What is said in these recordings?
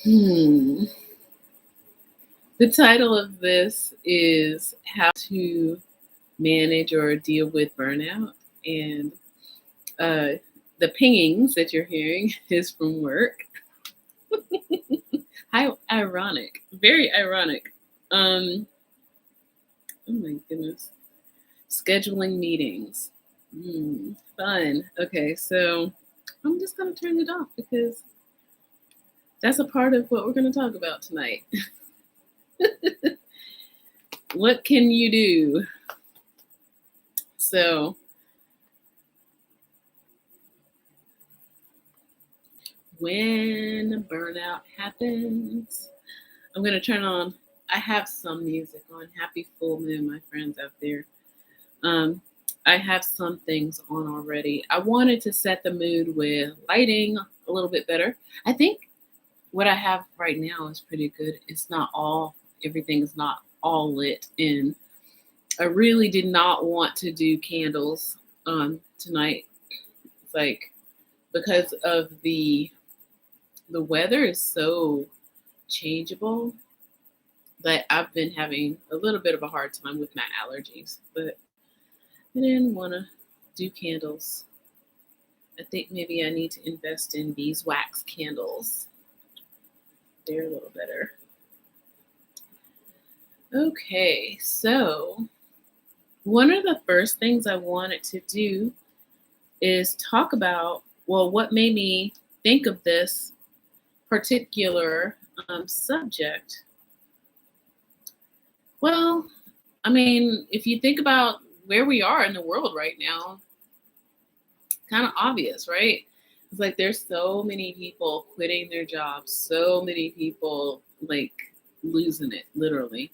Hmm. The title of this is How to Manage or Deal with Burnout. And uh, the pingings that you're hearing is from work. How ironic. Very ironic. Oh my goodness. Scheduling meetings. Fun. Okay, so I'm just going to turn it off because that's a part of what we're going to talk about tonight. What can you do? So, when burnout happens, I'm going to turn on, I have some music on. Happy full moon, my friends out there. Um, I have some things on already. I wanted to set the mood with lighting a little bit better. I think what I have right now is pretty good. It's not all, everything is not all lit. And I really did not want to do candles tonight. It's like, because of the weather is so changeable that I've been having a little bit of a hard time with my allergies. But I didn't want to do candles. I think maybe I need to invest in beeswax candles. They're a little better. Okay, so one of the first things I wanted to do is talk about, well, what made me think of this particular subject. Well, I mean, if you think about where we are in the world right now, kind of obvious, right? It's like there's so many people quitting their jobs, so many people like losing it, literally.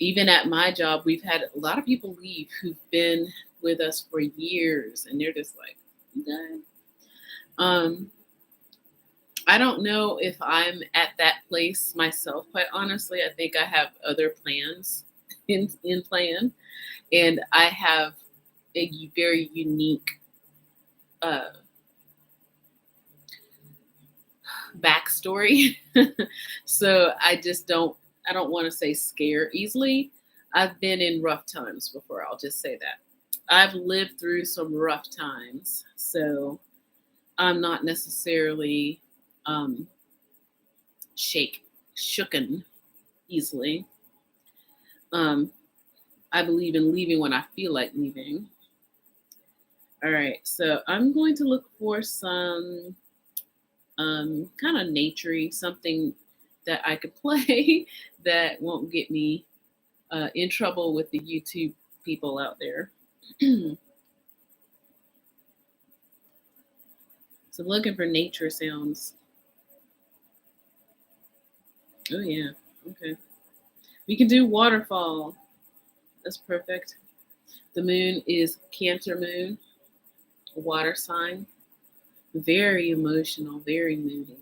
Even at my job, we've had a lot of people leave who've been with us for years, and they're just like, okay. Um, I don't know if I'm at that place myself, quite honestly. I think I have other plans in plan, and I have a very unique uh, backstory. So I don't want to say scare easily. I've been in rough times before. I'll just say that. I've lived through some rough times. So I'm not necessarily um, shooken easily. Um, I believe in leaving when I feel like leaving. All right, so I'm going to look for some kind of naturey, something that I could play that won't get me in trouble with the YouTube people out there. So I'm looking for nature sounds. Oh yeah, okay. We can do waterfall. That's perfect. The moon is Cancer moon, a water sign. Very emotional, very moody.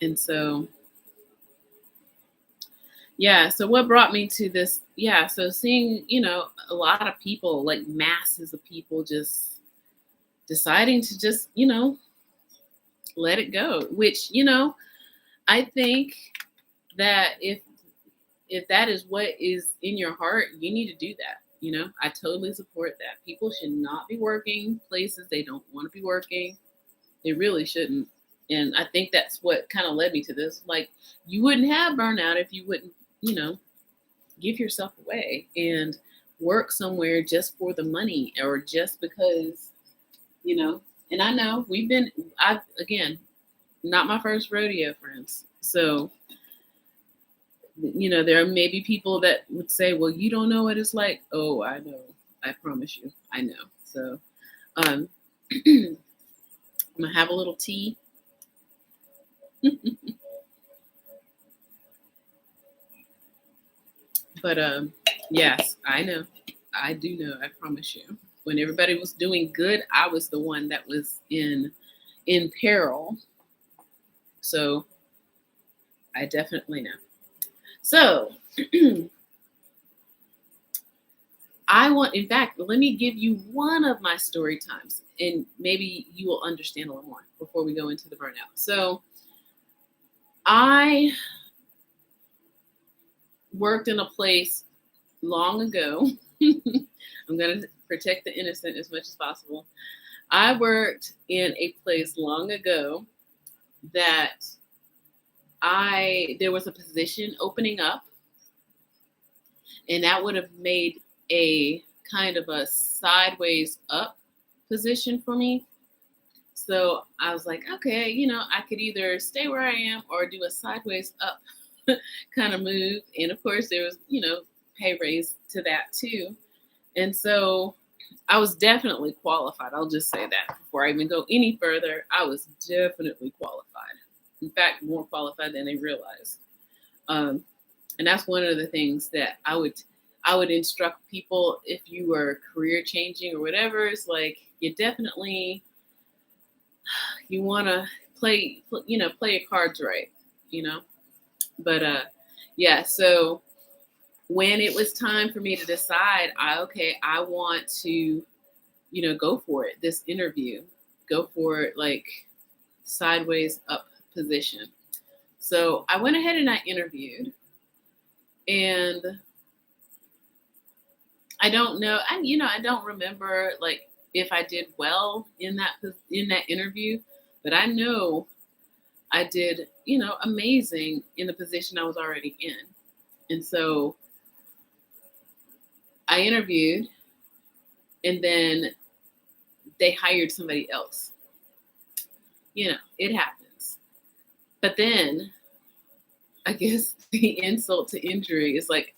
And so, yeah, so what brought me to this? Yeah, so seeing, a lot of people, like masses of people just deciding to just, let it go, which, I think that if that is what is in your heart, you need to do that. I totally support that. People should not be working places they don't want to be working. They really shouldn't. And I think that's what kind of led me to this. Like, you wouldn't have burnout if you wouldn't, you know, give yourself away and work somewhere just for the money or just because, and I know again, not my first rodeo, friends. So, there are maybe people that would say, well, you don't know what it's like. Oh, I know. I promise you. I know. So, I'm going to have a little tea. But yes, I know. I do know. I promise you. When everybody was doing good, I was the one that was in peril. So I definitely know. So in fact, let me give you one of my story times, and maybe you will understand a little more before we go into the burnout. So I worked in a place long ago. I'm going to protect the innocent as much as possible. I worked in a place long ago that there was a position opening up, and that would have made a kind of a sideways up position for me. So I was like, okay, I could either stay where I am or do a sideways up kind of move. And of course, there was, pay raise to that too. And so I was definitely qualified. I'll just say that before I even go any further. I was definitely qualified. In fact, more qualified than they realized. And that's one of the things that I would instruct people if you were career changing or whatever. It's like you want to play your cards right, But yeah. So when it was time for me to decide, I want to, go for it. This interview, go for it, like sideways up position. So I went ahead and I interviewed, and I don't know, I don't remember like if I did well in that interview, but I know I did, amazing in the position I was already in. And so I interviewed, and then they hired somebody else. It happens. But then I guess the insult to injury is like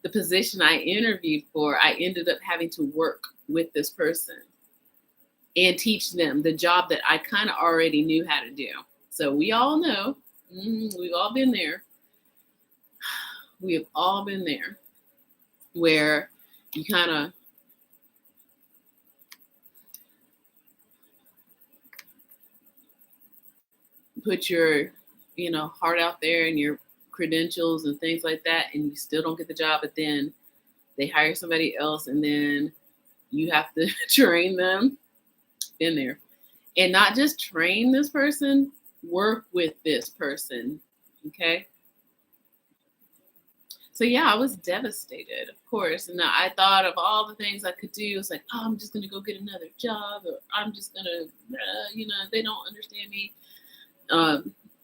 the position I interviewed for, I ended up having to work with this person and teach them the job that I kind of already knew how to do. So we all know, we've all been there. We have all been there where you kind of put your, heart out there and your credentials and things like that, and you still don't get the job, but then they hire somebody else, and then you have to train them. Been there. And not just train this person, work with this person. Okay. So yeah, I was devastated, of course. And I thought of all the things I could do. It's like, oh, I'm just going to go get another job, or I'm just going to, they don't understand me.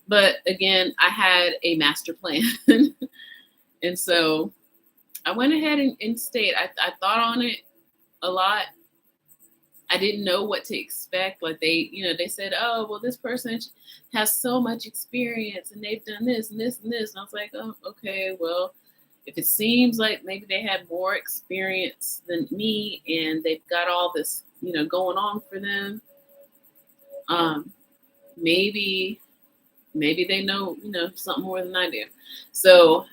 But again, I had a master plan. And so I went ahead and stayed. I thought on it a lot. I didn't know what to expect. Like they said, oh, well, this person has so much experience and they've done this and this and this. And I was like, oh, okay, well, if it seems like maybe they had more experience than me and they've got all this, going on for them, maybe they know, something more than I do. So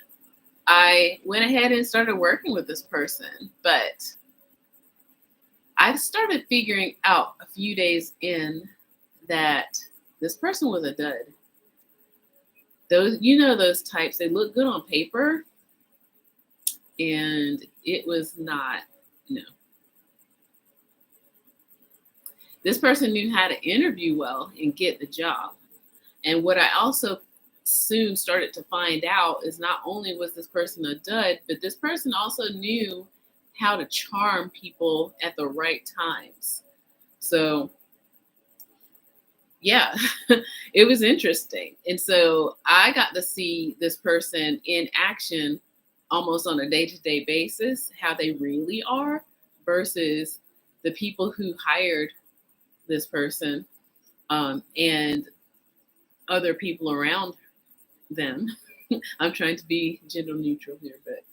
I went ahead and started working with this person, but I started figuring out a few days in that this person was a dud. Those types, they look good on paper, and it was not, This person knew how to interview well and get the job. And what I also soon started to find out is not only was this person a dud, but this person also knew how to charm people at the right times. So yeah, it was interesting. And so I got to see this person in action almost on a day-to-day basis, how they really are versus the people who hired this person and other people around them. I'm trying to be gender neutral here, but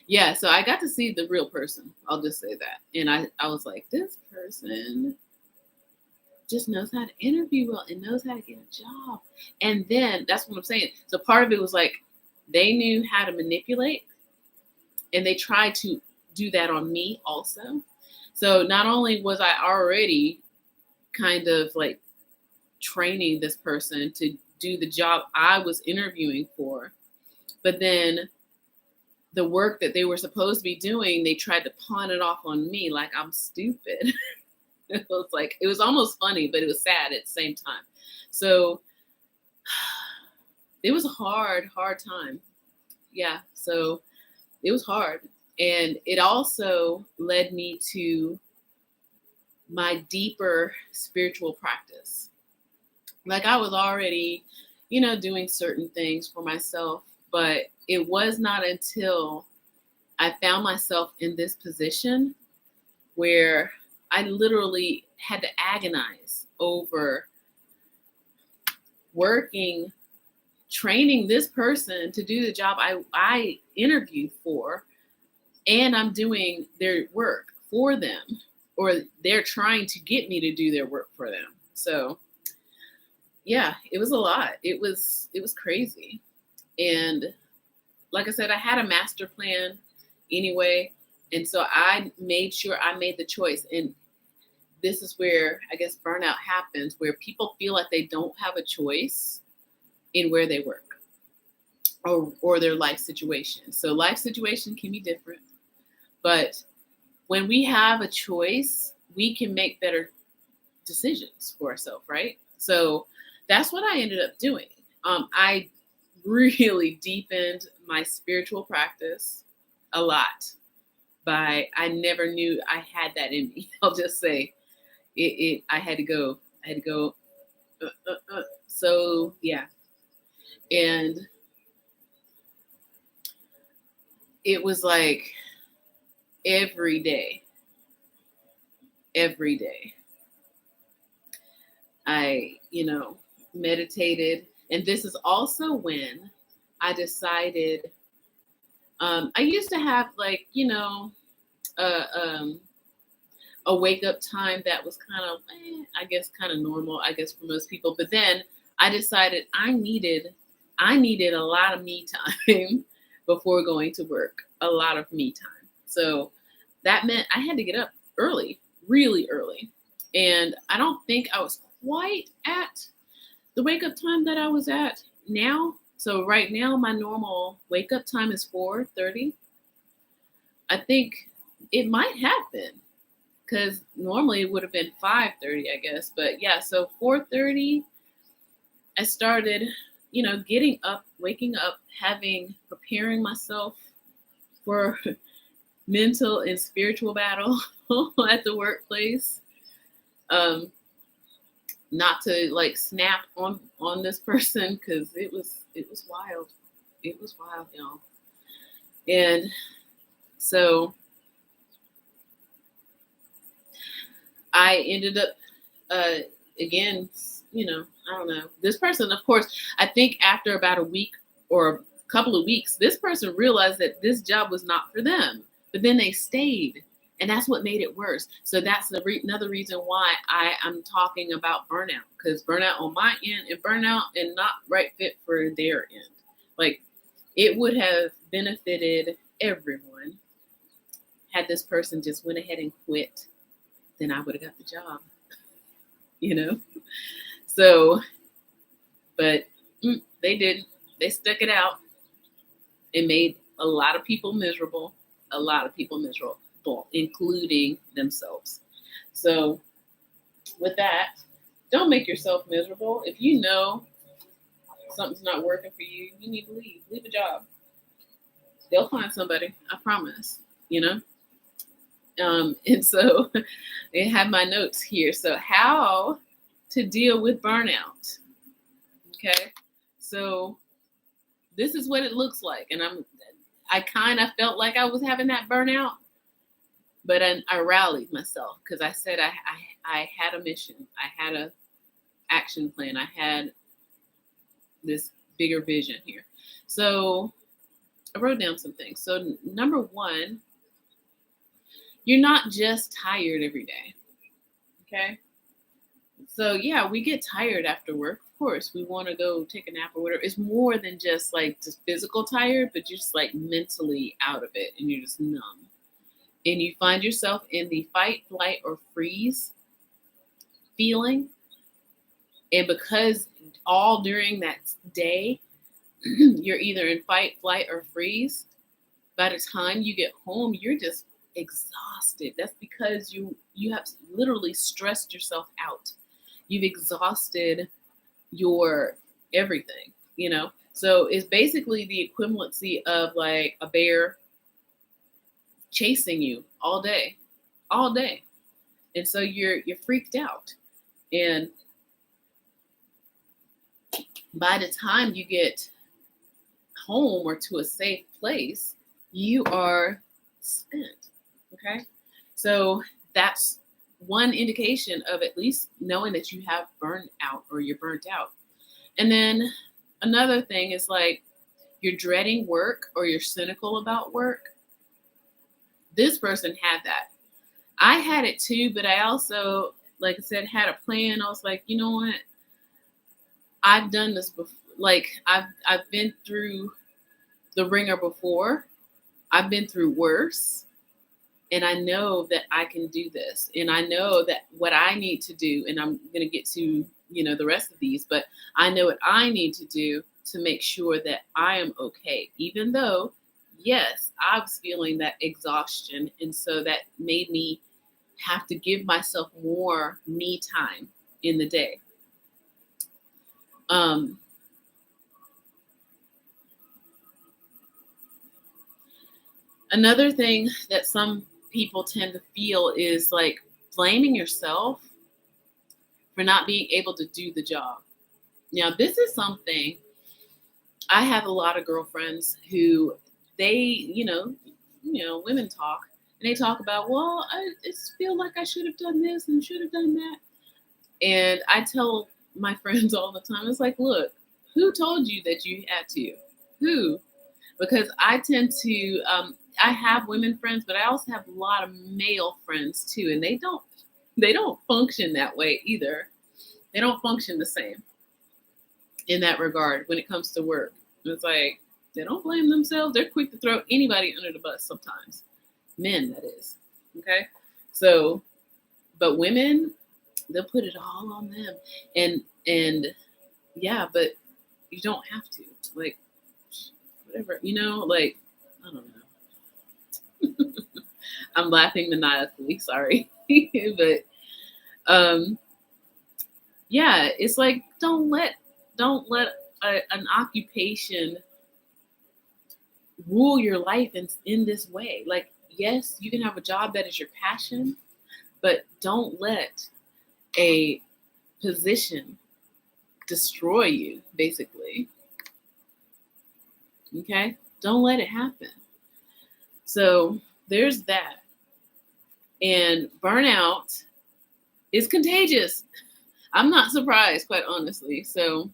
yeah, so I got to see the real person. I'll just say that. And I was like, this person just knows how to interview well and knows how to get a job. And then that's what I'm saying. So part of it was like they knew how to manipulate, and they tried to do that on me also. So not only was I already kind of like training this person to do the job I was interviewing for, but then the work that they were supposed to be doing, they tried to pawn it off on me like I'm stupid. It was almost funny, but it was sad at the same time. So it was a hard time. Yeah. So it was hard. And it also led me to my deeper spiritual practice. Like I was already, doing certain things for myself, but it was not until I found myself in this position where I literally had to agonize over working, training this person to do the job I interviewed for, and I'm doing their work for them, or they're trying to get me to do their work for them. So yeah, it was a lot. It was crazy. And like I said, I had a master plan anyway. And so I made sure I made the choice. And this is where I guess burnout happens, where people feel like they don't have a choice in where they work or their life situation. So life situation can be different. But when we have a choice, we can make better decisions for ourselves, right? So that's what I ended up doing. I really deepened my spiritual practice a lot. I never knew I had that in me. I'll just say I had to go. So yeah. And it was like every day I, meditated. And this is also when I decided, I used to have a wake up time that was kind of, I guess, kind of normal, I guess, for most people. But then I decided I needed a lot of me time before going to work, a lot of me time. So that meant I had to get up early, really early. And I don't think I was quite at the wake up time that I was at now. So right now, my normal wake up time is 4:30. I think it might have been, because normally it would have been 5:30, I guess. But yeah, so 4:30, I started, getting up, waking up, preparing myself for mental and spiritual battle at the workplace. Not to snap on this person, because it was wild. It was wild, y'all. And so I ended up, again, I don't know. This person, of course, I think after about a week or a couple of weeks, this person realized that this job was not for them. But then they stayed, and that's what made it worse. So that's another reason why I'm talking about burnout, because burnout on my end and burnout and not right fit for their end. Like, it would have benefited everyone had this person just went ahead and quit. Then I would have got the job, So, but they did. They stuck it out. It made a lot of people miserable, including themselves. So with that, don't make yourself miserable. If you know something's not working for you, you need to leave. Leave a job. They'll find somebody, I promise, And so I have my notes here. So how to deal with burnout. Okay. So this is what it looks like. And I kind of felt like I was having that burnout, but I rallied myself, because I said I had a mission. I had a action plan. I had this bigger vision here. So I wrote down some things. So number one, you're not just tired every day. Okay. So yeah, we get tired after work. Of course, we want to go take a nap or whatever. It's more than just physical tired, but you're just mentally out of it, and you're just numb. And you find yourself in the fight, flight, or freeze feeling. And because all during that day, you're either in fight, flight, or freeze, By the time you get home, you're just exhausted. That's because you have literally stressed yourself out. You've exhausted your everything, you know? So it's basically the equivalency of like a bear chasing you all day. And so you're freaked out. And by the time you get home or to a safe place, you are spent. Okay. So that's one indication of at least knowing that you have burned out or you're burnt out. And then another thing is like you're dreading work or you're cynical about work. This person had that. I had it too, but I also, like I said, had a plan. I was like, you know what? I've done this before. Like I've been through the ringer before. I've been through worse. And I know that I can do this. And I know that what I need to do, and I'm going to get to, the rest of these, but I know what I need to do to make sure that I am okay. Even though, yes, I was feeling that exhaustion. And so that made me have to give myself more me time in the day. Another thing that some people tend to feel is like blaming yourself for not being able to do the job. Now, this is something I have a lot of girlfriends who they, women talk and they talk about, well, I just feel like I should have done this and should have done that. And I tell my friends all the time, it's like, look, who told you that you had to? Who? Because I tend to, I have women friends, but I also have a lot of male friends too, and they don't function that way either. They don't function the same in that regard when it comes to work. It's like they don't blame themselves. They're quick to throw anybody under the bus sometimes. Men, that is. Okay? So, but women, they'll put it all on them. And yeah, but you don't have to. Like, whatever, like, I don't know. I'm laughing maniacally, sorry. But yeah, it's like don't let an occupation rule your life in this way. Like, yes, you can have a job that is your passion, but don't let a position destroy you, basically. Okay? Don't let it happen. So there's that. And burnout is contagious. I'm not surprised, quite honestly. So,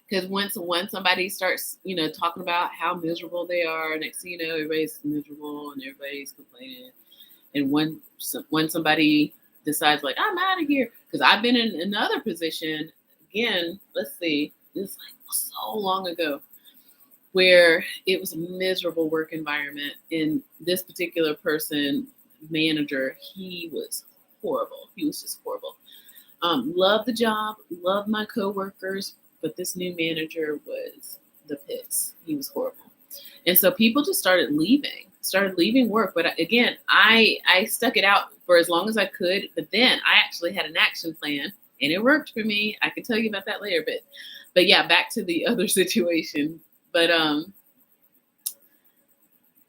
because once somebody starts, talking about how miserable they are, next thing you know, everybody's miserable and everybody's complaining. And when somebody decides, like, I'm out of here, because I've been in another position, again, let's see, this is like so long ago, where it was a miserable work environment. And this particular manager, he was horrible. He was just horrible. Loved the job, loved my coworkers, but this new manager was the pits. He was horrible. And so people just started leaving work. But again, I stuck it out for as long as I could. But then I actually had an action plan and it worked for me. I can tell you about that later. But yeah, back to the other situation. But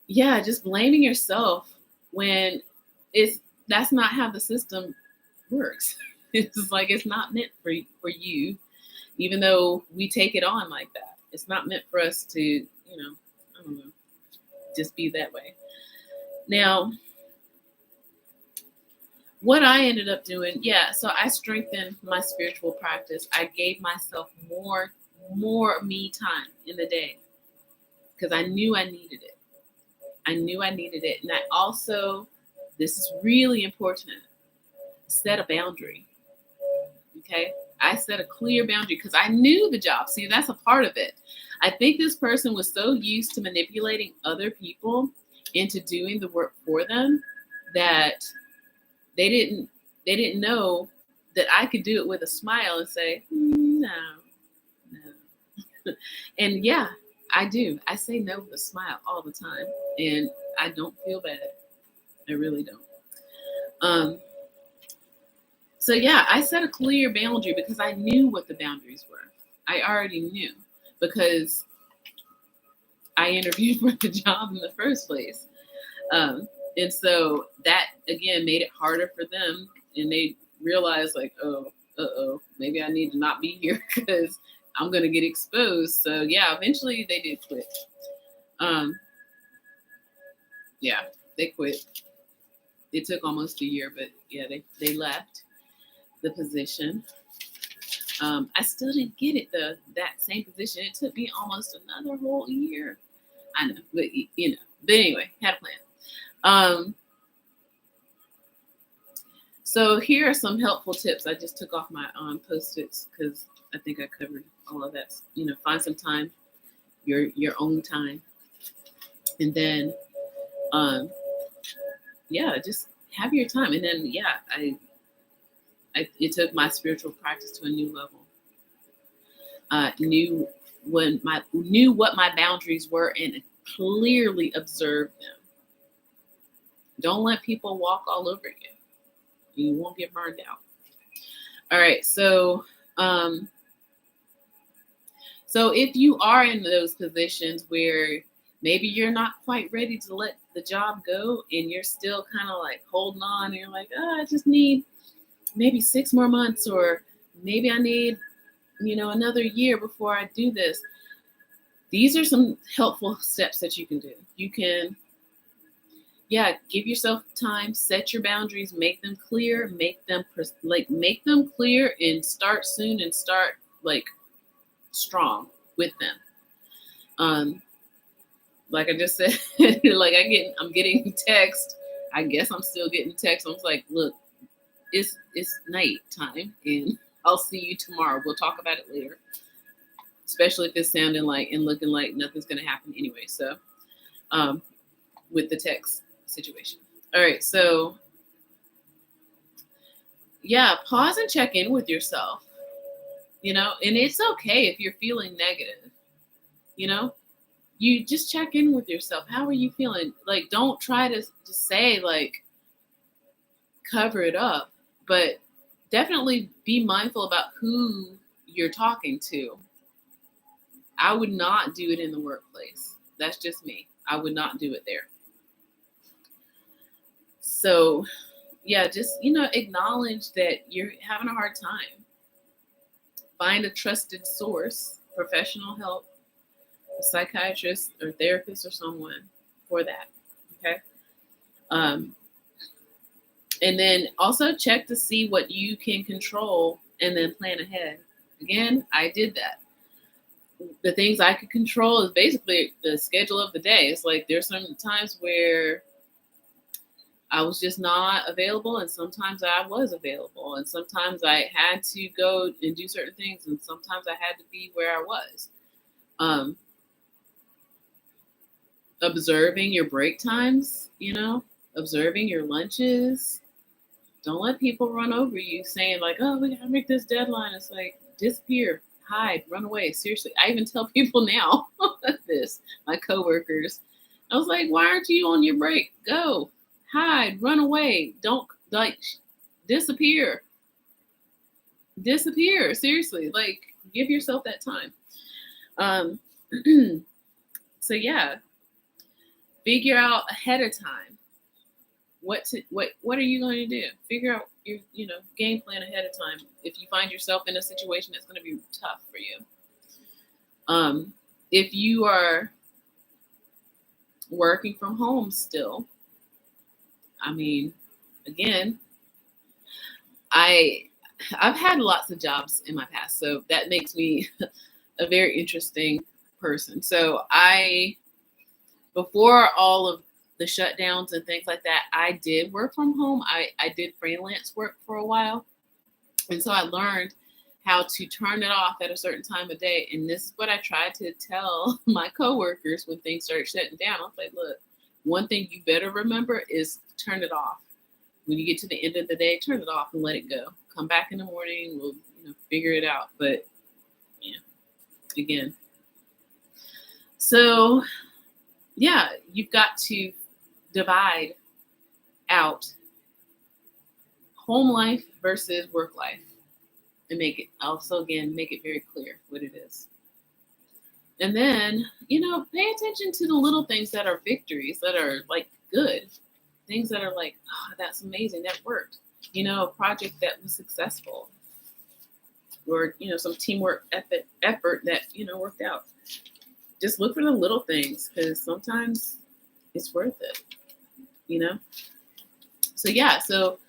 yeah, just blaming yourself when that's not how the system works. It's like it's not meant for you, even though we take it on like that. It's not meant for us to, I don't know, just be that way. Now, what I ended up doing, yeah, so I strengthened my spiritual practice. I gave myself more me time in the day because I knew I needed it. And I also, this is really important, set a boundary. Okay. I set a clear boundary because I knew the job. See, that's a part of it. I think this person was so used to manipulating other people into doing the work for them that they didn't know that I could do it with a smile and say, no. And yeah, I do. I say no with a smile all the time, and I don't feel bad. I really don't. So yeah, I set a clear boundary because I knew what the boundaries were. I already knew because I interviewed for the job in the first place. And so that again made it harder for them, and they realized like, maybe I need to not be here because I'm gonna get exposed. So yeah, eventually they did quit. Yeah, they quit. It took almost a year, but yeah, they left the position. I still didn't get it that same position. It took me almost another whole year. I know, but you know. But anyway, had a plan. So here are some helpful tips. I just took off my post-its because I think I covered all of that. You know, find some time, your own time, and then yeah, just have your time. And then yeah, it took my spiritual practice to a new level. Knew what my boundaries were and clearly observed them. Don't let people walk all over you. You won't get burned out. All right, so if you are in those positions where maybe you're not quite ready to let the job go and you're still kind of like holding on, and you're like, I just need maybe 6 more months, or maybe I need, another year before I do this. These are some helpful steps that you can do. You can, give yourself time, set your boundaries, make them clear, make them clear, and start soon and start like strong with them. Like I just said, like I'm getting text. I guess I'm still getting text. I was like, look, it's night time, and I'll see you tomorrow. We'll talk about it later. Especially if it's sounding like and looking like nothing's gonna happen anyway. So, with the text situation. All right, so yeah, pause and check in with yourself. And it's okay if you're feeling negative. You just check in with yourself. How are you feeling? Like, don't try to say like cover it up, but definitely be mindful about who you're talking to. I would not do it in the workplace. That's just me. I would not do it there. So, yeah, just, acknowledge that you're having a hard time. Find a trusted source, professional help, a psychiatrist or therapist or someone for that. Okay. And then also check to see what you can control and then plan ahead. Again, I did that. The things I could control is basically the schedule of the day. It's like there's some times where I was just not available, and sometimes I was available, and sometimes I had to go and do certain things, and sometimes I had to be where I was. Observing your break times, observing your lunches. Don't let people run over you saying like, oh, we gotta make this deadline. It's like, disappear, hide, run away. Seriously, I even tell people now this, my coworkers. I was like, why aren't you on your break? Go, hide, run away. Don't disappear. Disappear. Seriously, like give yourself that time. So yeah, figure out ahead of time what are you going to do. Figure out your game plan ahead of time if you find yourself in a situation that's going to be tough for you. If you are working from home still, I mean, again, I've had lots of jobs in my past, so that makes me a very interesting person. So before all of the shutdowns and things like that, I did work from home. I did freelance work for a while. And so I learned how to turn it off at a certain time of day. And this is what I tried to tell my coworkers when things started shutting down. I was like, look, one thing you better remember is turn it off. When you get to the end of the day, turn it off and let it go. Come back in the morning, we'll figure it out. But again. So, yeah, you've got to divide out home life versus work life and make it also, again, make it very clear what it is. And then, pay attention to the little things that are victories, that are like good things, that are like, oh, that's amazing, that worked. A project that was successful, or some teamwork effort that worked out. Just look for the little things, because sometimes it's worth it. So yeah, so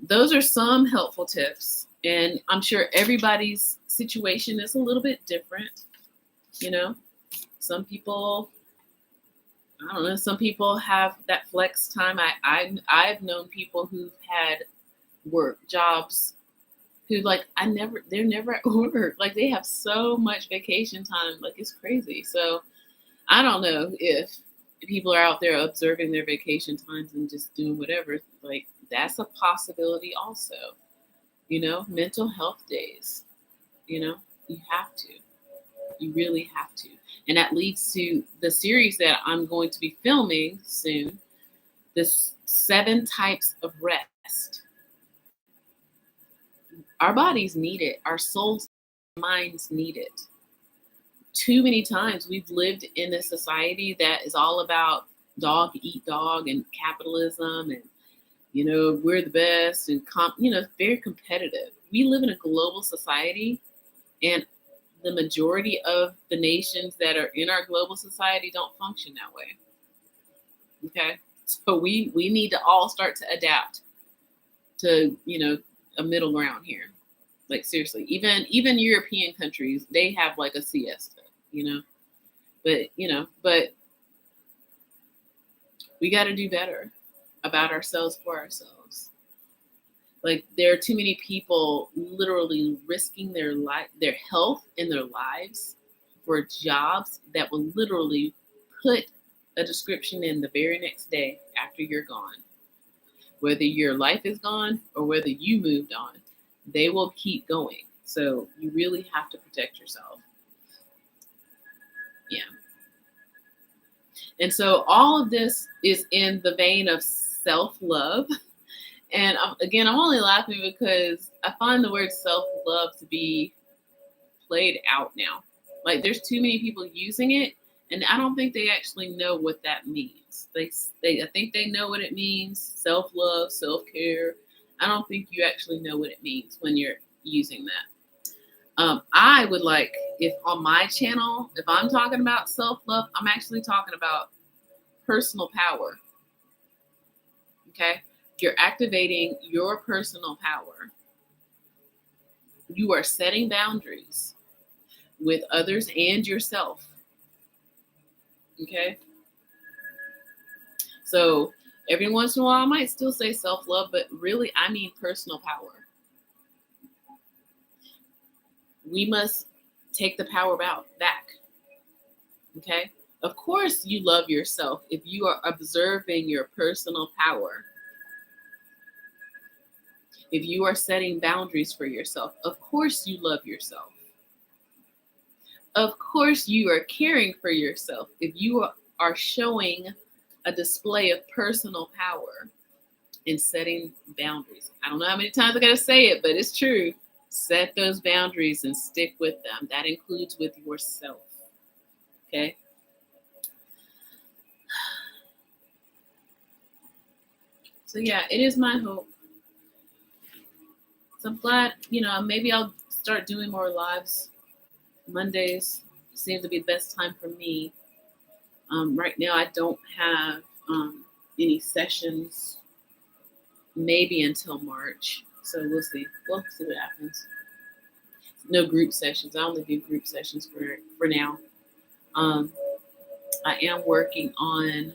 those are some helpful tips, and I'm sure everybody's situation is a little bit different. Some people, I don't know, some people have that flex time. I've known people who've had work jobs who, like, they're never at work. Like, they have so much vacation time, like, it's crazy. So I don't know if people are out there observing their vacation times and just doing whatever. Like, that's a possibility also. Mental health days. You have to. You really have to. And that leads to the series that I'm going to be filming soon, this 7 types of rest. Our bodies need it. Our souls, minds need it. Too many times we've lived in a society that is all about dog eat dog and capitalism, and we're the best, and very competitive. We live in a global society, and the majority of the nations that are in our global society don't function that way. Okay, so we need to all start to adapt to a middle ground here. Like, seriously, even European countries, they have like a siesta, but we got to do better about ourselves, for ourselves. Like, there are too many people literally risking their health and their lives for jobs that will literally put a description in the very next day after you're gone. Whether your life is gone or whether you moved on, they will keep going. So you really have to protect yourself. Yeah. And so all of this is in the vein of self-love. And again, I'm only laughing because I find the word self-love to be played out now. Like, there's too many people using it, and I don't think they actually know what that means. I think they know what it means, self-love, self-care. I don't think you actually know what it means when you're using that. I would like, if on my channel, if I'm talking about self-love, I'm actually talking about personal power. Okay? You're activating your personal power. You are setting boundaries with others and yourself. Okay? So every once in a while, I might still say self-love, but really, I mean personal power. We must take the power back. Okay? Of course, you love yourself if you are observing your personal power. If you are setting boundaries for yourself, of course you love yourself. Of course you are caring for yourself if you are showing a display of personal power and setting boundaries. I don't know how many times I got to say it, but it's true. Set those boundaries and stick with them. That includes with yourself. Okay? So yeah, it is my hope. So I'm glad, maybe I'll start doing more lives. Mondays seem to be the best time for me. Right now, I don't have any sessions, maybe until March. So we'll see. We'll see what happens. No group sessions. I only do group sessions for now. I am working on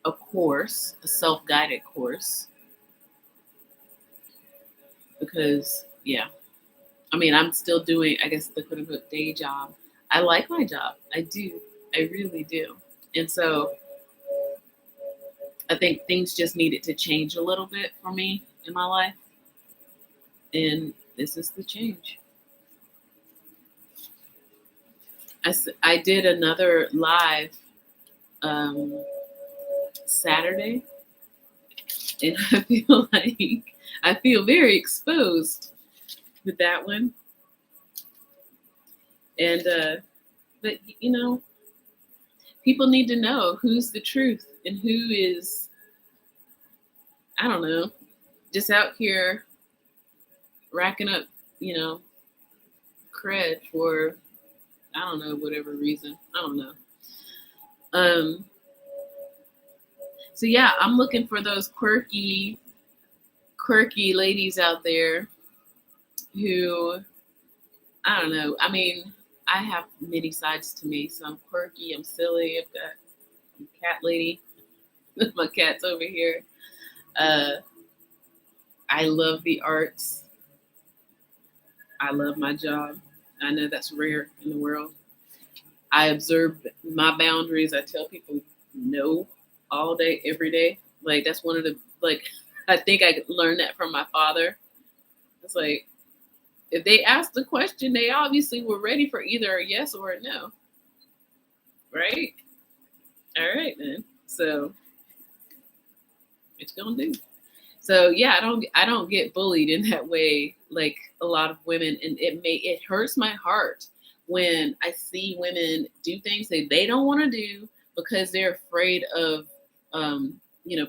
a course, a self-guided course, because, yeah, I mean, I'm still doing, I guess, the quote-unquote day job. I like my job. I do. I really do. And so I think things just needed to change a little bit for me in my life. And this is the change. I did another live um, Saturday, and I feel very exposed with that one. And but people need to know who's the truth and who is, I don't know, just out here racking up, you know, cred for, I don't know, whatever reason. I don't know. Um, so yeah, I'm looking for those quirky ladies out there who, I don't know. I mean, I have many sides to me. So I'm quirky, I'm silly, I've got a cat lady. My cat's over here. Uh, I love the arts. I love my job. I know that's rare in the world. I observe my boundaries. I tell people no all day, every day. Like that's one of the like I think I learned that from my father. It's like if they asked the question, they obviously were ready for either a yes or a no. Right? All right then. So what you gonna do? So yeah, I don't get bullied in that way like a lot of women, and it hurts my heart when I see women do things that they don't want to do because they're afraid of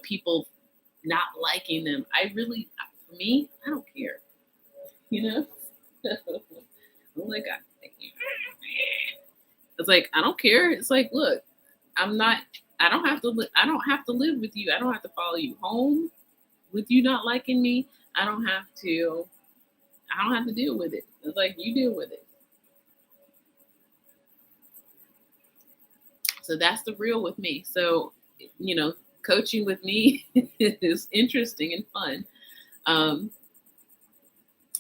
people not liking them. For me, I don't care. You know, I'm like it's like I don't care. It's like look, I'm not. I don't have to. I don't have to live with you. I don't have to follow you home with you not liking me. I don't have to. I don't have to deal with it. It's like you deal with it. So that's the real with me. So, coaching with me is interesting and fun. Um,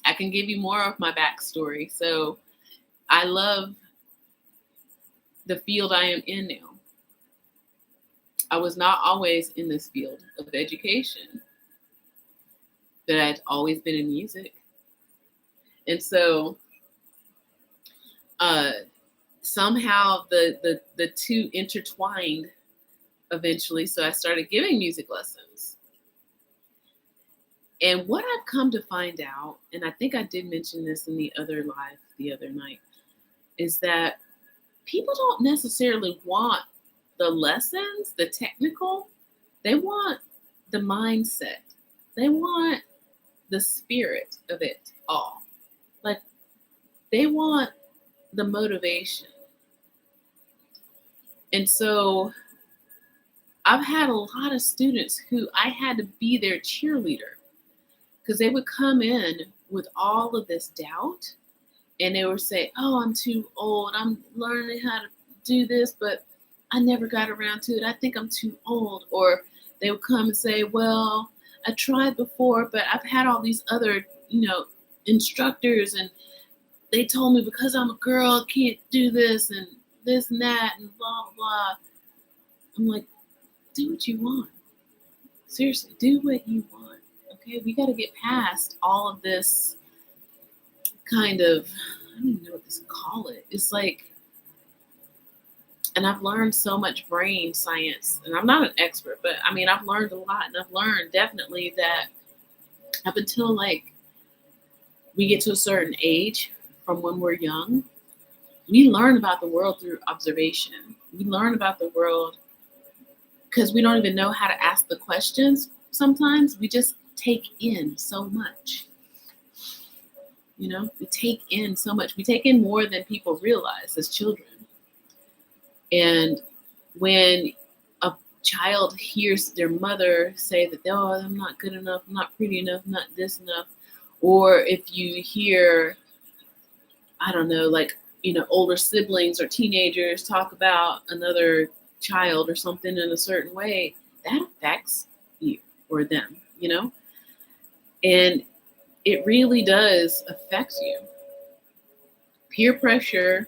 I can give you more of my backstory. So I love the field I am in now. I was not always in this field of education, but I'd always been in music. And so uh, somehow the two intertwined eventually. So I started giving music lessons. And what I've come to find out, and I think I did mention this in the other live the other night, is that people don't necessarily want the lessons, the technical. They want the mindset. They want the spirit of it all. Like they want the motivation. And so I've had a lot of students who I had to be their cheerleader because they would come in with all of this doubt and they would say, "Oh, I'm too old. I'm learning how to do this, but I never got around to it. I think I'm too old." Or they would come and say, "Well, I tried before, but I've had all these other, instructors, and they told me because I'm a girl, I can't do this and that and blah blah blah." I'm like, do what you want. Seriously, do what you want. Okay, we got to get past all of this kind of, I don't even know what to call it. It's like, and I've learned so much brain science, and I'm not an expert, but I mean, I've learned a lot, and I've learned definitely that up until like we get to a certain age from when we're young, we learn about the world through observation. We learn about the world because we don't even know how to ask the questions. Sometimes we just take in so much. We take in so much. We take in more than people realize as children. And when a child hears their mother say that, "Oh, I'm not good enough, I'm not pretty enough, I'm not this enough," or if you hear, I don't know, like, older siblings or teenagers talk about another child or something in a certain way, that affects you or them, and it really does affect you. Peer pressure,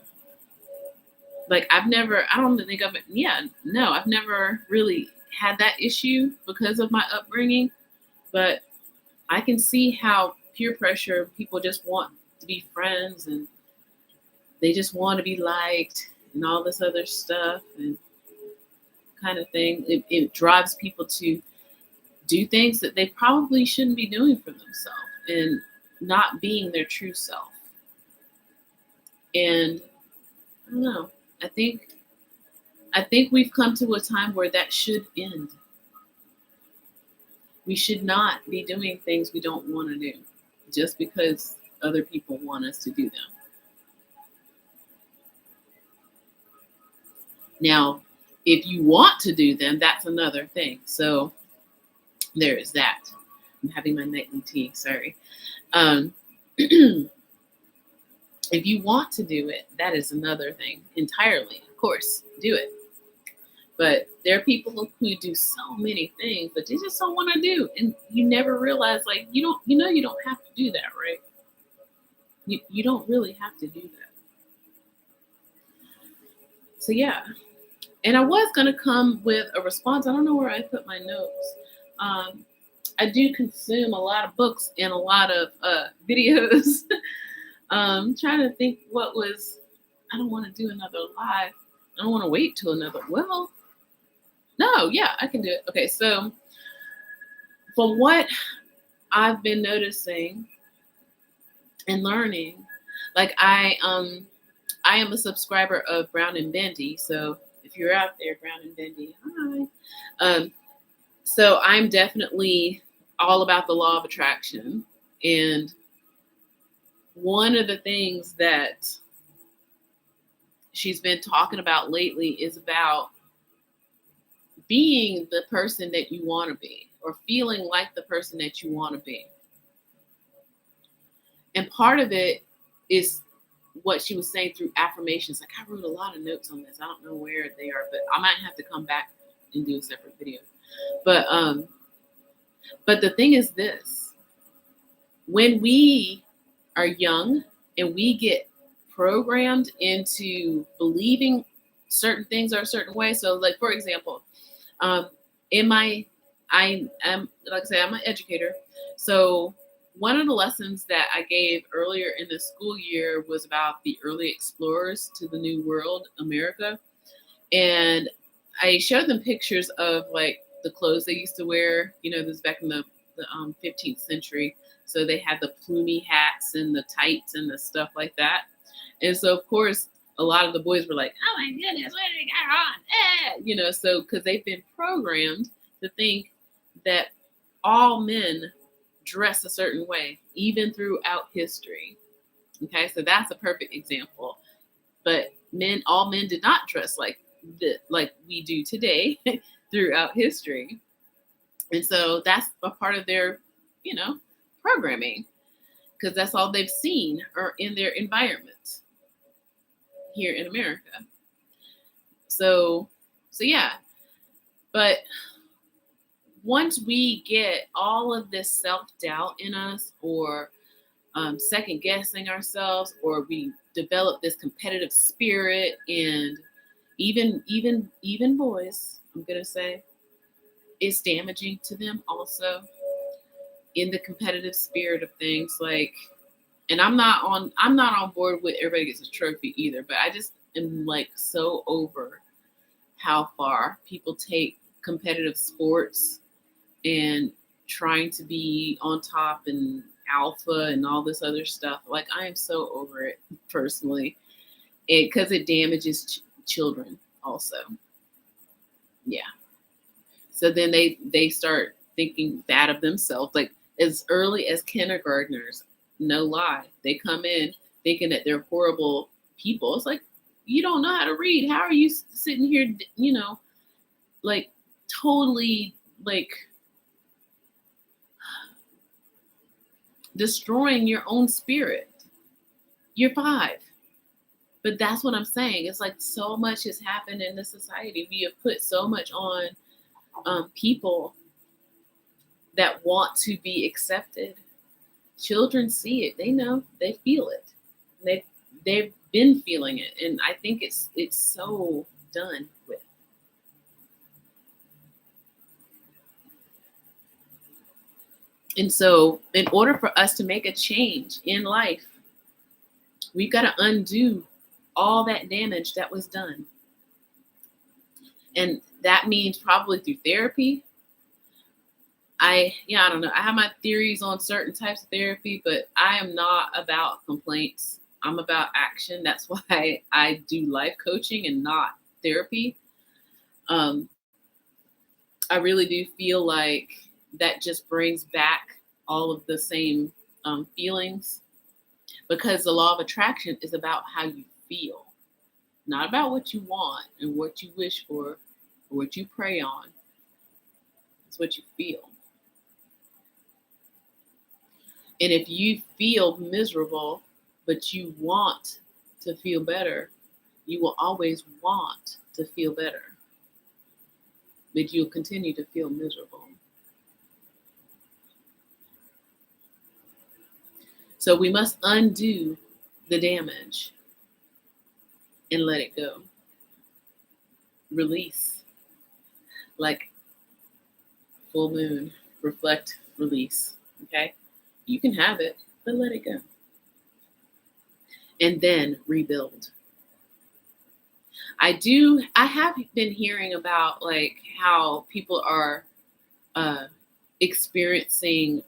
like I don't think of it. Yeah, no, I've never really had that issue because of my upbringing, but I can see how peer pressure, people just want to be friends and they just want to be liked. and all this other stuff and kind of thing. It drives people to do things that they probably shouldn't be doing for themselves and not being their true self. And I don't know. I think we've come to a time where that should end. We should not be doing things we don't want to do just because other people want us to do them. Now, if you want to do them, that's another thing. So there is that. I'm having my nightly tea, sorry. If you want to do it, that is another thing entirely. Of course, do it. But there are people who do so many things that they just don't want to do. And you never realize, like, you don't have to do that, right? You don't really have to do that. So yeah. And I was going to come with a response. I don't know where I put my notes. I do consume a lot of books and a lot of videos. Trying to think what was, I don't want to do another live. I don't want to wait till another, well, no, yeah, I can do it. Okay, so from what I've been noticing and learning, like I am a subscriber of Brown and Bendy. So if you're out there, Brown and Bendy, hi. So I'm definitely all about the law of attraction. And one of the things that she's been talking about lately is about being the person that you want to be or feeling like the person that you want to be. And part of it is what she was saying through affirmations. Like, I wrote a lot of notes on this. I don't know where they are, but I might have to come back and do a separate video. But the thing is this: when we are young and we get programmed into believing certain things are a certain way. So, like, for example, I'm like I say, I'm an educator. So one of the lessons that I gave earlier in the school year was about the early explorers to the New World, America. And I showed them pictures of like the clothes they used to wear. You know, this was back in the 15th century. So they had the plumy hats and the tights and the stuff like that. And so, of course, a lot of the boys were like, oh my goodness, what do they got on? You know, so because they've been programmed to think that all men dress a certain way, even throughout history. Okay, so that's a perfect example. But all men did not dress like we do today throughout history. And so that's a part of their, programming, because that's all they've seen or in their environment here in America. So yeah. But once we get all of this self-doubt in us, or second guessing ourselves, or we develop this competitive spirit, and even boys, I'm gonna say, it's damaging to them also, in the competitive spirit of things. Like, and I'm not on board with everybody gets a trophy either, but I just am like so over how far people take competitive sports and trying to be on top and alpha and all this other stuff. Like, I am so over it personally, because it damages children also. Yeah. So then they start thinking bad of themselves, like as early as kindergartners. No lie, they come in thinking that they're horrible people. It's like, you don't know how to read. How are you sitting here, like totally like destroying your own spirit? You're 5. But that's what I'm saying. It's like so much has happened in the society. We have put so much on people that want to be accepted. Children see it. They know. They feel it. They've been feeling it, and I think it's so done with. And so, in order for us to make a change in life, we've got to undo all that damage that was done. And that means probably through therapy. I don't know. I have my theories on certain types of therapy, but I am not about complaints. I'm about action. That's why I do life coaching and not therapy. I really do feel like that just brings back all of the same feelings, because the law of attraction is about how you feel, not about what you want and what you wish for or what you pray on. It's what you feel. And if you feel miserable, but you want to feel better, you will always want to feel better. But you'll continue to feel miserable. So we must undo the damage and let it go. Release. Like full moon. Reflect, release. Okay? You can have it, but let it go. And then rebuild. I have been hearing about like how people are experiencing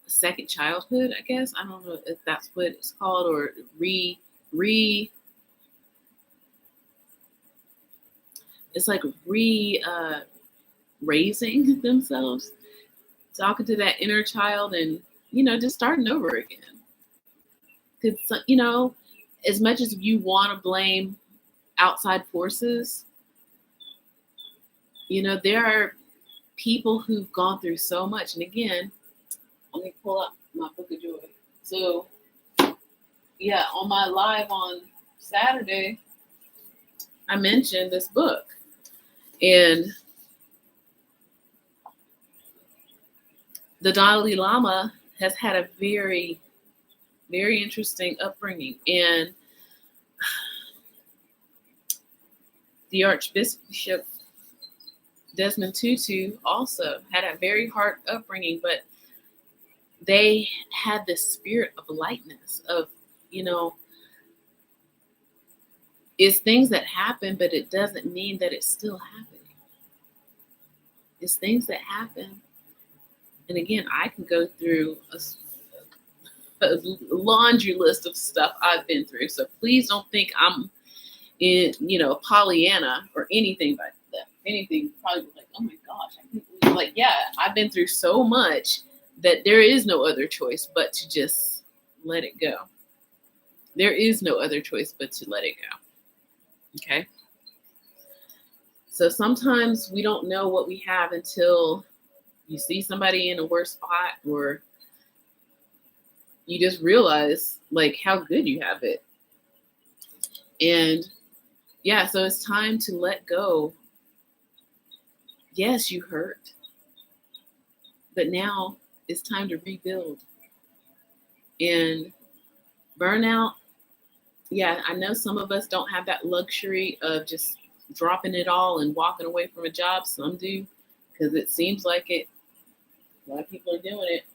second childhood, I guess. I don't know if that's what it's called, or it's like raising themselves, talking to that inner child and, just starting over again. Because, as much as you want to blame outside forces, there are people who've gone through so much. And again, let me pull up my book of joy. So, on my live on Saturday, I mentioned this book. And the Dalai Lama has had a very, very interesting upbringing. And the Archbishop Desmond Tutu also had a very hard upbringing, but they had this spirit of lightness, of, it's things that happen, but it doesn't mean that it's still happening. It's things that happen. And again, I can go through a laundry list of stuff I've been through. So please don't think I'm in, Pollyanna or anything like that. Anything, probably like, oh my gosh, I can't believe, like, yeah, I've been through so much that there is no other choice but to just let it go. There is no other choice but to let it go. Okay? So sometimes we don't know what we have until you see somebody in a worse spot, or you just realize like how good you have it. And so it's time to let go. Yes, you hurt, but now it's time to rebuild. And burnout, I know some of us don't have that luxury of just dropping it all and walking away from a job. Some do, because it seems like it. A lot of people are doing it.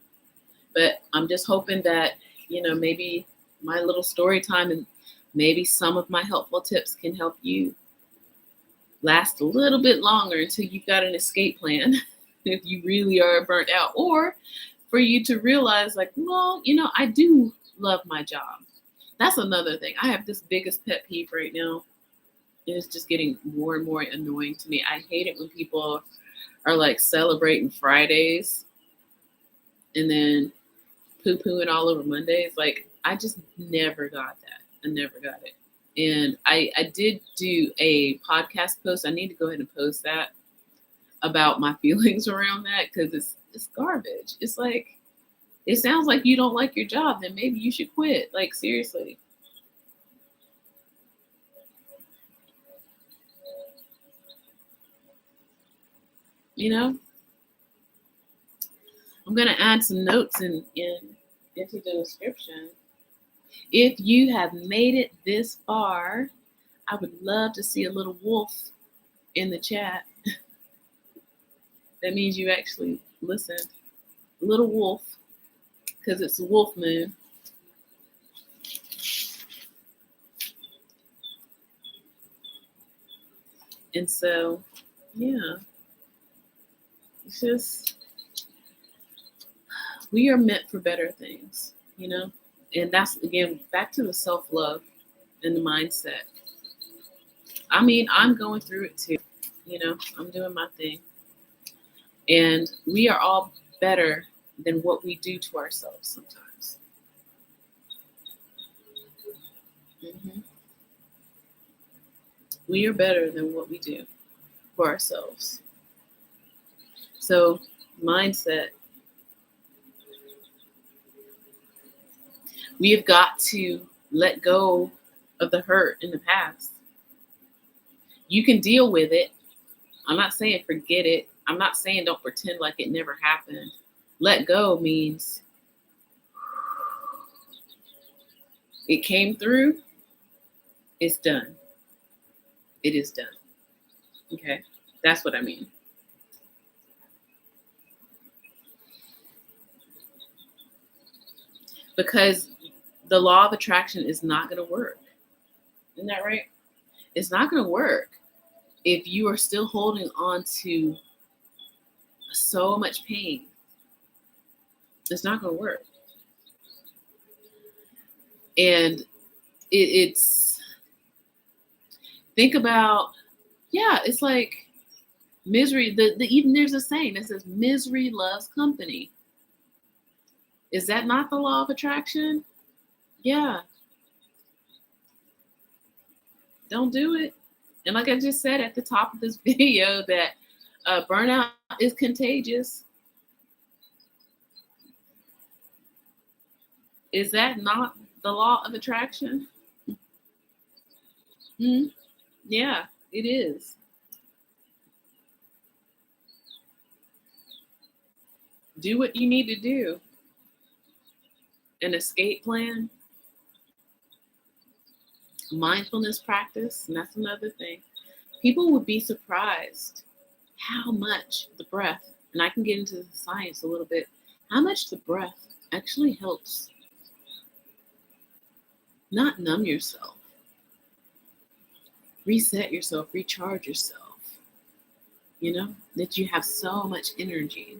But I'm just hoping that, maybe my little story time and maybe some of my helpful tips can help you last a little bit longer until you've got an escape plan if you really are burnt out, or for you to realize like, well, I do love my job. That's another thing. I have this biggest pet peeve right now. It's just getting more and more annoying to me. I hate it when people are like celebrating Fridays and then poo-pooing all over Mondays. Like, I just never got that. I never got it. And I did do a podcast post. I need to go ahead and post that about my feelings around that, because it's garbage. It's like, it sounds like you don't like your job, then maybe you should quit. Like, seriously. I'm going to add some notes into the description. If you have made it this far, I would love to see a little wolf in the chat. That means you actually listened. A little wolf, because it's a wolf moon. And so, yeah, it's just, we are meant for better things, you know? And that's, again, back to the self love and the mindset. I mean, I'm going through it too. You know, I'm doing my thing. And we are all better than what we do to ourselves sometimes. Hmm. We are better than what we do for ourselves. So, mindset, we have got to let go of the hurt in the past. You can deal with it. I'm not saying forget it. I'm not saying don't pretend like it never happened. Let go means it came through, it's done. It is done. Okay? That's what I mean. Because the law of attraction is not going to work. Isn't that right? It's not going to work if you are still holding on to so much pain. It's not going to work. And it's, think about, yeah, it's like misery. Even there's a saying that says misery loves company. Is that not the law of attraction? Yeah, don't do it. And like I just said at the top of this video, that burnout is contagious. Is that not the law of attraction? Hmm. Yeah, it is. Do what you need to do. An escape plan, mindfulness practice, and that's another thing. People would be surprised how much the breath, and I can get into the science a little bit, how much the breath actually helps not numb yourself, reset yourself, recharge yourself. You know, that you have so much energy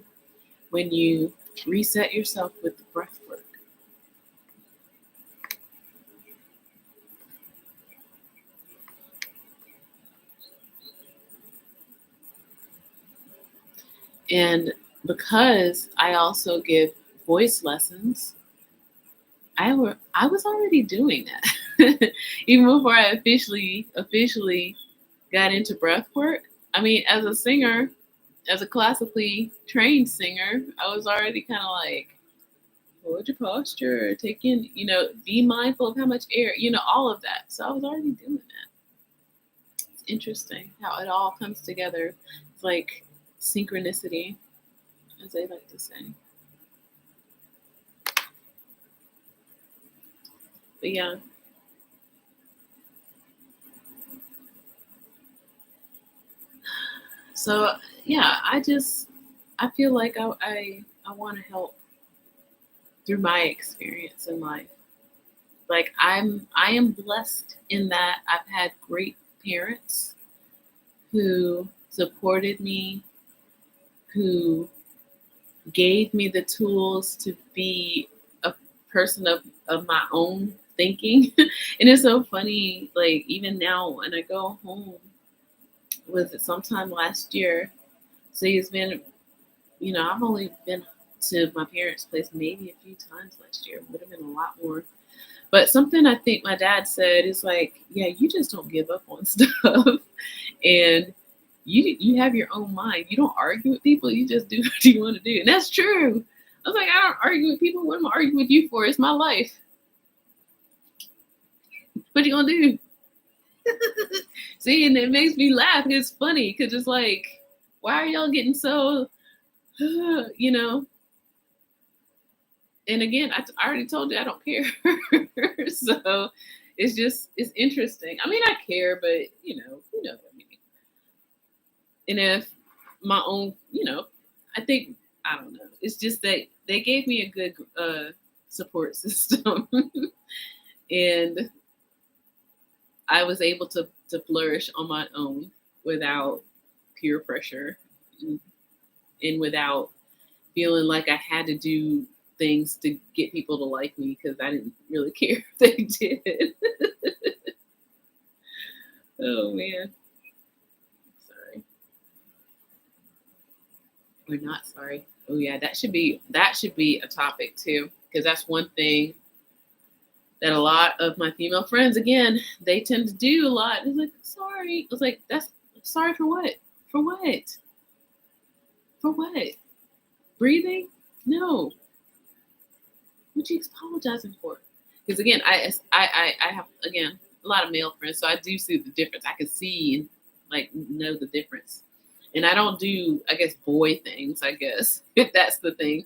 when you reset yourself with the breath work. And because I also give voice lessons, I was already doing that even before I officially got into breath work. I mean, as a singer, as a classically trained singer, I was already kind of like, hold your posture, take in, be mindful of how much air, all of that. So I was already doing that. It's interesting how it all comes together. It's like synchronicity, as they like to say. But yeah. So yeah, I feel like I want to help through my experience in life. Like I am blessed in that I've had great parents who supported me, who gave me the tools to be a person of my own thinking. And it's so funny, like even now when I go home, was it sometime last year? So it's been, I've only been to my parents' place maybe a few times last year. It would have been a lot more. But something I think my dad said is like, yeah, you just don't give up on stuff. And you have your own mind. You don't argue with people. You just do what you want to do. And that's true. I was like, I don't argue with people. What am I arguing with you for? It's my life. What you gonna do? See, and it makes me laugh. It's funny because it's like, why are y'all getting so, you know? And again, I already told you I don't care. So it's interesting. I mean, I care, but you know what I mean. And if my own, I think, I don't know. It's just that they gave me a good support system, and I was able to flourish on my own. without peer pressure and without feeling like I had to do things to get people to like me because I didn't really care if they did. Oh man. Sorry. Or not sorry. Oh yeah, that should be a topic too. Because that's one thing that a lot of my female friends, again, they tend to do a lot. It's like, sorry. I was like, that's sorry for what? For what? For what? Breathing? No. What you apologizing for? Because again, I have again a lot of male friends, so I do see the difference. I can see and like know the difference. And I don't do, I guess, boy things. I guess if that's the thing.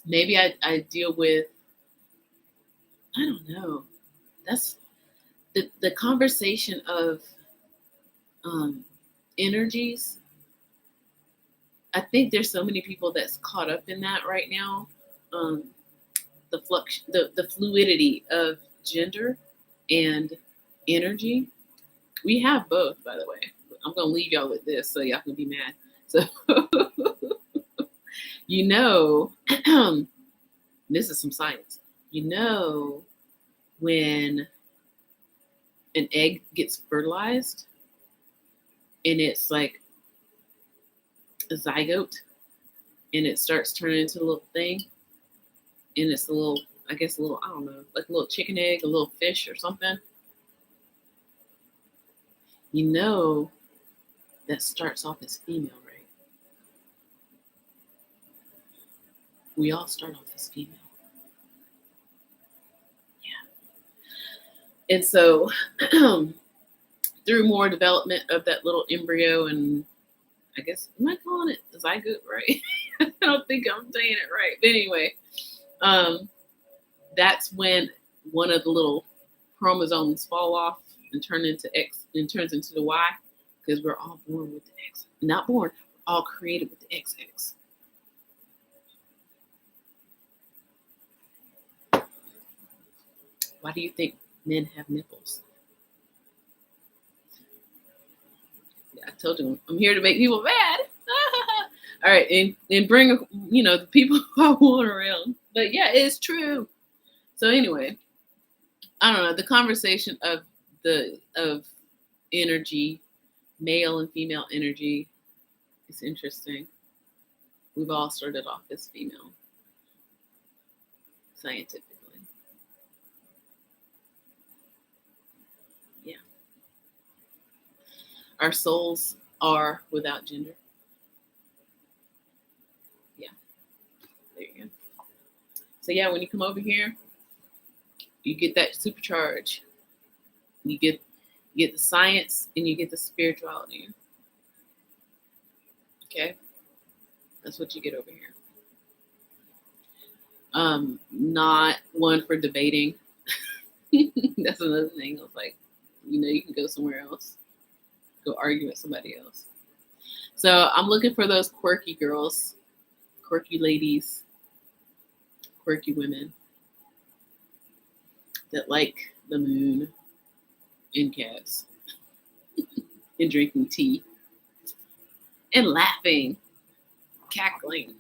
Maybe I deal with, I don't know. That's the conversation of energies. I think there's so many people that's caught up in that right now. The fluidity of gender and energy. We have both, by the way. I'm gonna leave y'all with this so y'all can be mad. So you know, this is some science. You know, when an egg gets fertilized and it's like a zygote and it starts turning into a little thing and it's a little, I guess a little, I don't know, like a little chicken egg, a little fish or something. You know that starts off as female, right? We all start off as female. Yeah. And so through more development of that little embryo and I guess, am I calling it zygote, right? I don't think I'm saying it right. But anyway, that's when one of the little chromosomes fall off and turn into X and turns into the Y because we're all born with the X. Not born, all created with the XX. Why do you think men have nipples? Yeah, I told you I'm here to make people mad. All right, and bring the people I want around. But yeah, it's true. So anyway, I don't know, the conversation of energy, male and female energy, is interesting. We've all started off as female, scientifically. Yeah. Our souls are without gender. Yeah. There you go. So yeah, when you come over here, you get that supercharge. You get the science and you get the spirituality. Okay? That's what you get over here. Not one for debating. That's another thing. I was like, you can go somewhere else. Go argue with somebody else. So I'm looking for those quirky girls, quirky ladies, quirky women that like the moon and cats and drinking tea and laughing, cackling.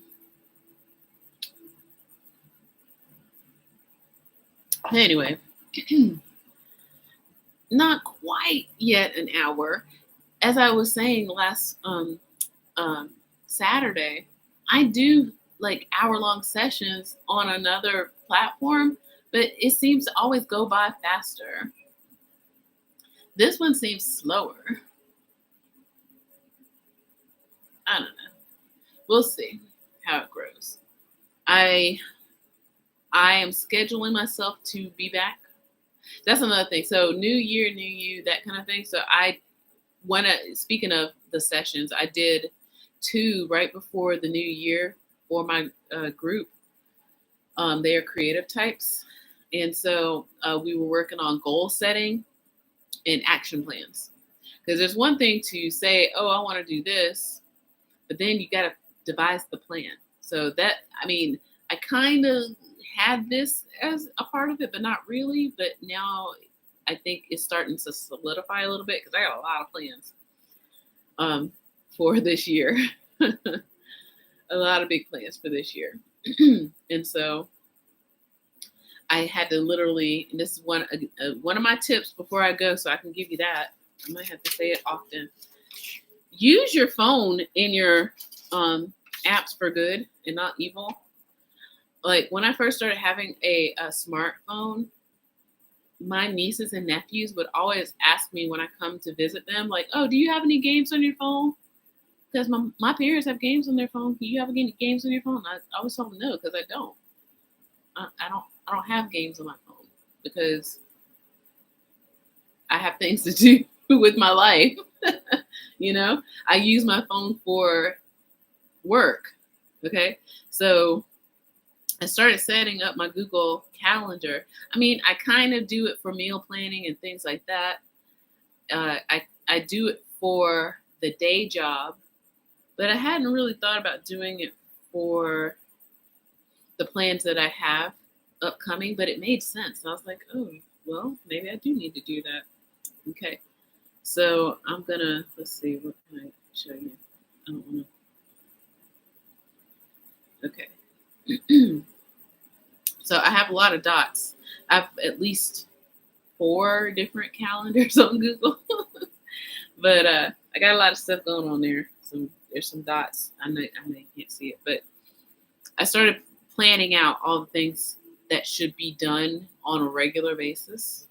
Anyway, not quite yet an hour. As I was saying last Saturday, I do like hour-long sessions on another platform, but it seems to always go by faster. This one seems slower. I don't know. We'll see how it grows. I am scheduling myself to be back. That's another thing. So new year, new you, that kind of thing. So speaking of the sessions, I did 2 right before the new year for my group. They are creative types. And so we were working on goal setting and action plans. Because there's one thing to say, oh, I want to do this, but then you got to devise the plan. So I kind of had this as a part of it, but not really. But now I think it's starting to solidify a little bit because I got a lot of plans for this year. A lot of big plans for this year. And so I had to literally, and this is one of my tips before I go, so I can give you that. I might have to say it often. Use your phone in your apps for good and not evil. Like when I first started having a smartphone, my nieces and nephews would always ask me when I come to visit them, like, "Oh, do you have any games on your phone?" Because my parents have games on their phone. Do you have any games on your phone? I always told them no, because I don't. I don't have games on my phone because I have things to do with my life. You know, I use my phone for work. Okay, so I started setting up my Google Calendar. I mean, I kind of do it for meal planning and things like that. I do it for the day job, but I hadn't really thought about doing it for the plans that I have upcoming. But it made sense. And I was like, oh, well, maybe I do need to do that. Okay, so I'm gonna let's see. What can I show you? I don't want to. Okay. So I have a lot of dots. I have at least 4 different calendars on Google, but I got a lot of stuff going on there. There's some dots. I know you can't see it, but I started planning out all the things that should be done on a regular basis,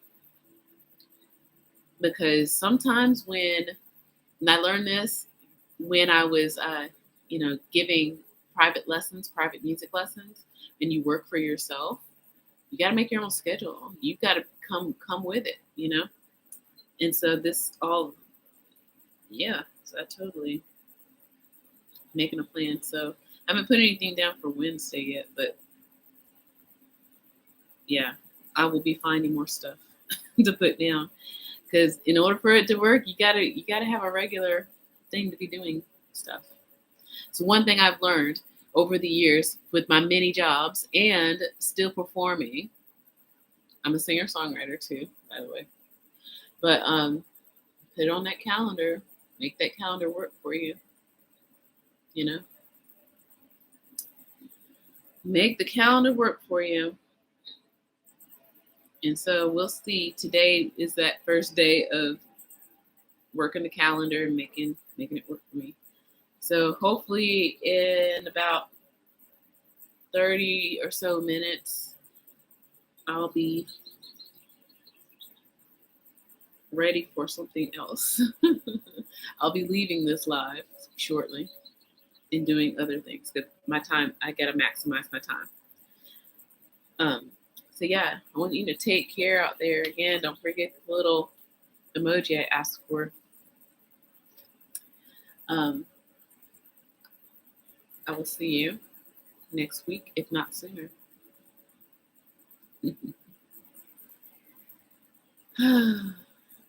because sometimes and I learned this when I was giving private music lessons, and you work for yourself, you got to make your own schedule. You got to come with it, And so this all, yeah. So I totally making a plan. So I haven't put anything down for Wednesday yet, but yeah, I will be finding more stuff to put down, because in order for it to work, you gotta have a regular thing to be doing stuff. So one thing I've learned over the years with my many jobs and still performing, I'm a singer-songwriter too, by the way. But put it on that calendar, make that calendar work for you. Make the calendar work for you. And so we'll see. Today is that first day of working the calendar and making it work for me. So hopefully in about 30 or so minutes, I'll be ready for something else. I'll be leaving this live shortly and doing other things, because my time, I gotta maximize my time. So yeah, I want you to take care out there. Again, don't forget the little emoji I asked for. I will see you next week, if not sooner.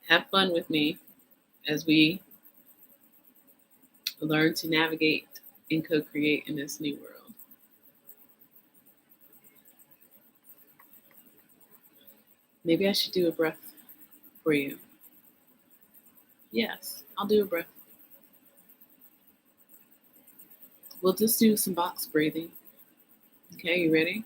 Have fun with me as we learn to navigate and co-create in this new world. Maybe I should do a breath for you. Yes, I'll do a breath. We'll just do some box breathing. Okay, you ready?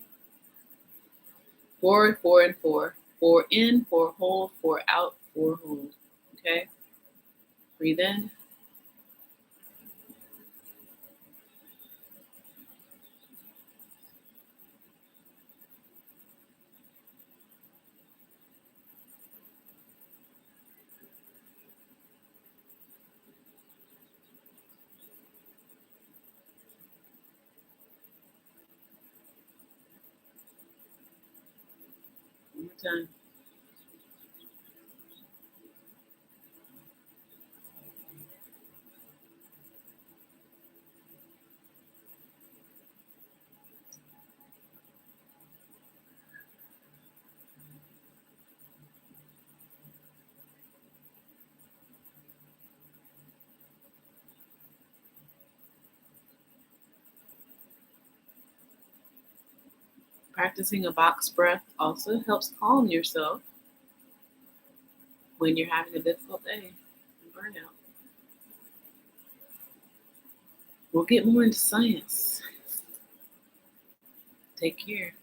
4, 4, and 4. 4 in, 4 hold, 4 out, 4 hold. Okay? Breathe in. One more time. Practicing a box breath also helps calm yourself. when you're having a difficult day and burnout. We'll get more into science. Take care.